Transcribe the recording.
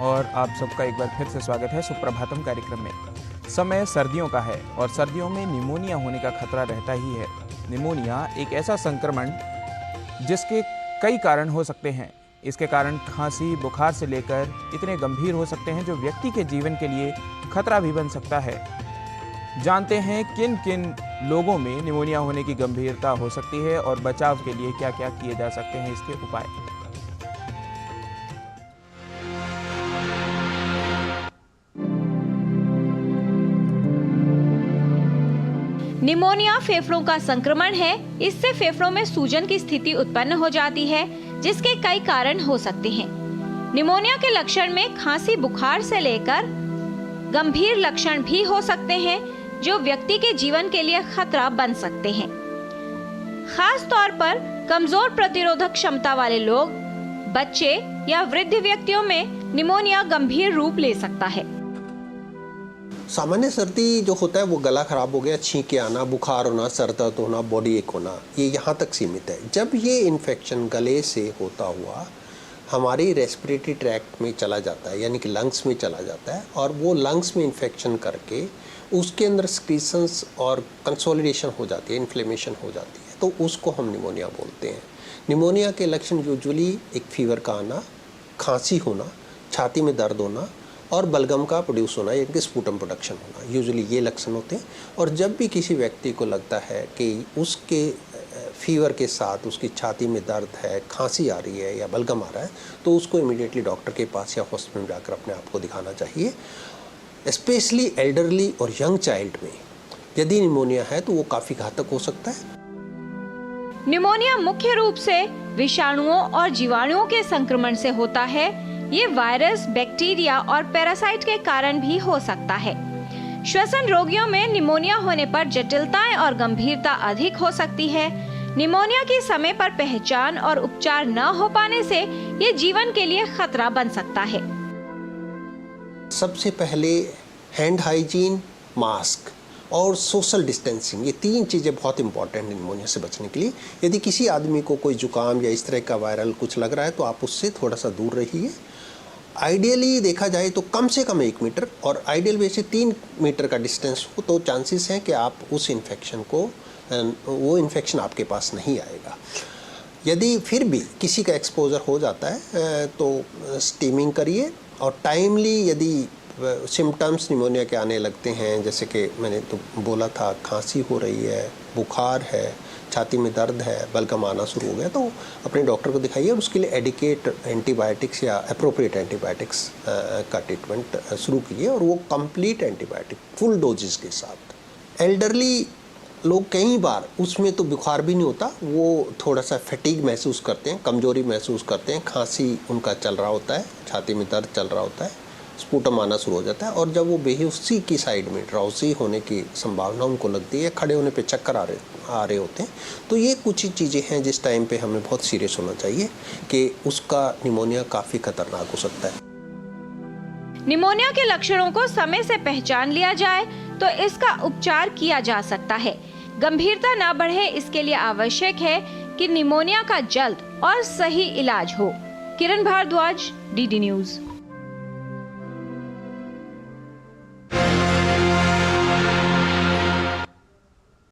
और आप सबका एक बार फिर से स्वागत है सुप्रभातम कार्यक्रम में। समय सर्दियों का है और सर्दियों में निमोनिया होने का खतरा रहता ही है। निमोनिया एक ऐसा संक्रमण जिसके कई कारण हो सकते हैं। इसके कारण खांसी, बुखार से लेकर इतने गंभीर हो सकते हैं जो व्यक्ति के जीवन के लिए खतरा भी बन सकता है। जानते हैं किन किन लोगों में निमोनिया होने की गंभीरता हो सकती है और बचाव के लिए क्या क्या किए जा सकते हैं, इसके उपाय। निमोनिया फेफड़ों का संक्रमण है। इससे फेफड़ों में सूजन की स्थिति उत्पन्न हो जाती है, जिसके कई कारण हो सकते हैं। निमोनिया के लक्षण में खांसी, बुखार से लेकर गंभीर लक्षण भी हो सकते हैं जो व्यक्ति के जीवन के लिए खतरा बन सकते हैं। खास तौर पर कमजोर प्रतिरोधक क्षमता वाले लोग, बच्चे या वृद्ध व्यक्तियों में निमोनिया गंभीर रूप ले सकता है। सामान्य सर्दी जो होता है वो गला खराब हो गया, छींके आना, बुखार होना, सर दर्द होना, बॉडी एक होना, ये यहाँ तक सीमित है। जब ये इन्फेक्शन गले से होता हुआ हमारी रेस्पिरेटरी ट्रैक्ट में चला जाता है, यानी कि लंग्स में चला जाता है, और वो लंग्स में इन्फेक्शन करके उसके अंदर स्क्रीशंस और कंसोलिडेशन हो जाती है, इन्फ्लेमेशन हो जाती है, तो उसको हम निमोनिया बोलते हैं। निमोनिया के लक्षण यूजुअली एक फीवर का आना, खांसी होना, छाती में दर्द होना और बलगम का प्रोड्यूस होना, यानी कि स्पूटम प्रोडक्शन होना, यूजुअली ये लक्षण होते हैं। और जब भी किसी व्यक्ति को लगता है कि उसके फीवर के साथ उसकी छाती में दर्द है, खांसी आ रही है या बलगम आ रहा है, तो उसको इमीडिएटली डॉक्टर के पास या हॉस्पिटल में जाकर अपने आप को दिखाना चाहिए। स्पेशली एल्डरली और यंग चाइल्ड में यदि निमोनिया है तो वो काफ़ी घातक हो सकता है। निमोनिया मुख्य रूप से विषाणुओं और जीवाणुओं के संक्रमण से होता है। ये वायरस, बैक्टीरिया और पैरासाइट के कारण भी हो सकता है। श्वसन रोगियों में निमोनिया होने पर जटिलताएं और गंभीरता अधिक हो सकती है। निमोनिया की समय पर पहचान और उपचार न हो पाने से ये जीवन के लिए खतरा बन सकता है। सबसे पहले हैंड हाइजीन, मास्क और सोशल डिस्टेंसिंग, ये तीन चीज़ें बहुत इंपॉर्टेंट है निमोनिया से बचने के लिए। यदि किसी आदमी को कोई जुकाम या इस तरह का वायरल कुछ लग रहा है तो आप उससे थोड़ा सा दूर रहिए। आइडियली देखा जाए तो कम से कम 1 मीटर और आइडियल वे से 3 मीटर का डिस्टेंस हो तो चांसेस हैं कि आप उस इन्फेक्शन को, वो इन्फेक्शन आपके पास नहीं आएगा। यदि फिर भी किसी का एक्सपोजर हो जाता है तो स्टीमिंग करिए, और टाइमली यदि सिम्टम्स निमोनिया के आने लगते हैं, जैसे कि मैंने तो बोला था, खांसी हो रही है, बुखार है, छाती में दर्द है, बलगम आना शुरू हो गया, तो अपने डॉक्टर को दिखाइए और उसके लिए एडिकेट एंटीबायोटिक्स या अप्रोप्रिएट एंटीबायोटिक्स का ट्रीटमेंट शुरू कीजिए, और वो कंप्लीट एंटीबायोटिक फुल डोजेस के साथ। एल्डरली लोग कई बार उसमें तो बुखार भी नहीं होता, वो थोड़ा सा फटीग महसूस करते हैं, कमजोरी महसूस करते हैं, खांसी उनका चल रहा होता है, छाती में दर्द चल रहा होता है, स्पूटम आना शुरू हो जाता है, और जब वो बेहोशी की साइड में ड्राउजी होने की संभावना उनको लगती है, खड़े होने पे चक्कर आ रहे होते हैं, तो ये कुछ ही चीज़ें हैं जिस टाइम पे हमें बहुत सीरियस होना चाहिए कि उसका निमोनिया काफ़ी खतरनाक हो सकता है। निमोनिया के लक्षणों को समय से पहचान लिया जाए तो इसका उपचार किया जा सकता है। गंभीरता न बढ़े, इसके लिए आवश्यक है कि निमोनिया का जल्द और सही इलाज हो। किरण भारद्वाज, डीडी न्यूज़।